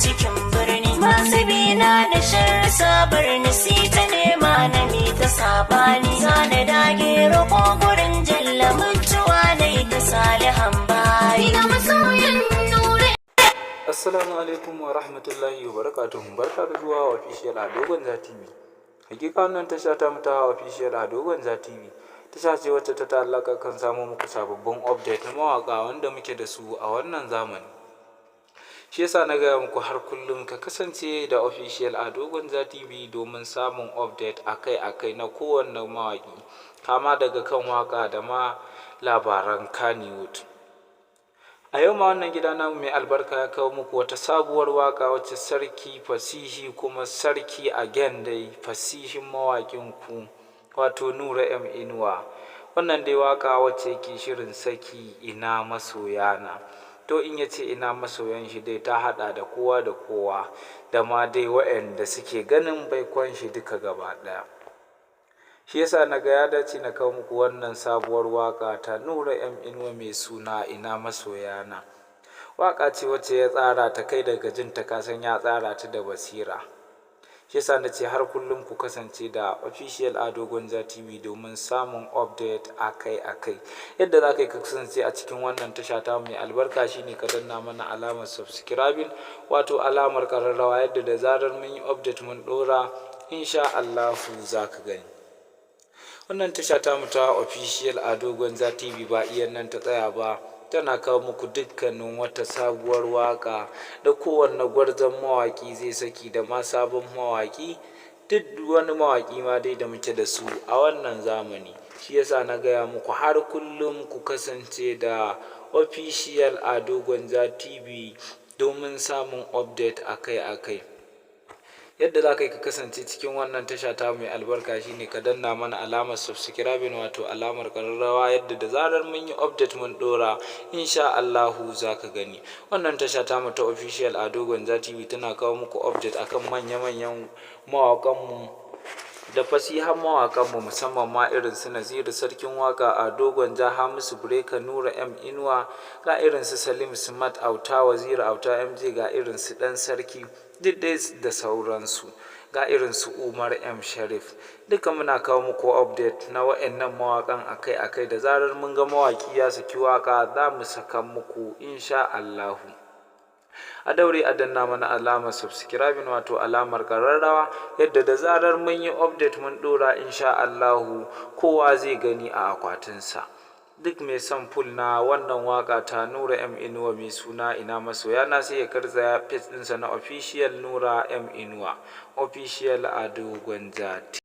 cikin birni. Masu bina da shan sabar nasi ta nema na mi ta sabani. Zana dage roƙo gurin jalla mutuwa da ita salihan bayi. Ina masoyan nure. Assalamu alaikum wa rahmatullahi wa barakatuhu. Barka da zuwa official Ado Gwanza TV. Hakika wannan tasha ta mata official Ado Gwanza TV tasha ce wacce ta ta'allaka kan samu muku sababbin update na mawaka wanda muke da su a wannan zamani. Shi yasa na gaya muku har kullum ka kasance da official Ado Gwanza TV domin samun update akai-akai na kowanne mawaki, kama daga kan waka da ma labaran Kannywood. A yau ma wannan gida namu mai albarka ya kawo muku wata sabuwar waka wacce sarki fasihi kuma sarki again dai fasihin mawakin ku wato Nura M Inuwa. Wannan dai waka wacce yake shirin saki ina masoyana. To in yace ina masoyan shi dai ta hada da kowa da kowa da ma dai waɗanda suke ganin baikon shi duka gaba daya. Shi yasa naga ya dace na kawo muku wannan sabuwar waka ta Nura M Inuwa mai suna ina masoyana. Waka ce wacce ya tsara ta kai daga jin ta kasan ya tsara ta da basira. Shi yasa nace har kullum ku kasance da official Ado Gwanza TV domin samun update akai-akai. Yadda za ka kasance a cikin wannan tasha ta mai albarka shine ka danna mana alamar subscribing wato alamar kararrawa, yadda da zarar mun yi update mun dora insha Allah za ka gani. Wannan tasha ta mu ta official Ado Gwanza TV ba iyan nan ta tsaya ba, tana kawo muku dukkanin wata sabuwar waka da kowanne gwarzon mawaki zai saki da ma sabon mawaki, duk wani mawaki ma dai da muke da su a wannan zamani. Shi yasa na gaya muku har kullum ku kasance da official Ado Gwanza TV domin samun update akai-akai. Yadda za ka kasance cikin wannan tasha ta mai albarka shine ka danna mana alamar subscribing wato alamar kararrawa, yadda da zarar mun yi update mun dora insha Allahu za ka gani. Wannan tasha ta mu ta official Ado Gwanza TV tana kawo muku update akan manya-manyan mawakanmu da fasihan mawakanmu, musamman ma irin su Naziru sarkin waka, Ado Gwanza, Hamisu Breaker, Nura M Inuwa, ga irin su Salim Smart Auta, Waziri Auta MJ, ga irin su Dan Sarki duk dai da sauransu, ga irin su Umar M Sharif. Duka muna kawo muku update na wa'annan mawakan akai-akai. Da zarar mun ga mawaki ya saki waka za mu saka muku insha Allahu. A daure a danna mana alamar subscribing wato alamar kararrawa, yadda da zarar mun yi update mun dora insha Allahu kowa zai gani a akwatinsa. Duk mai son full na wannan waka ta Nura M Inuwa mai suna ina masoyana sai ya garzaya page ɗinsa na official Nura M Inuwa official Ado Gwanza TV.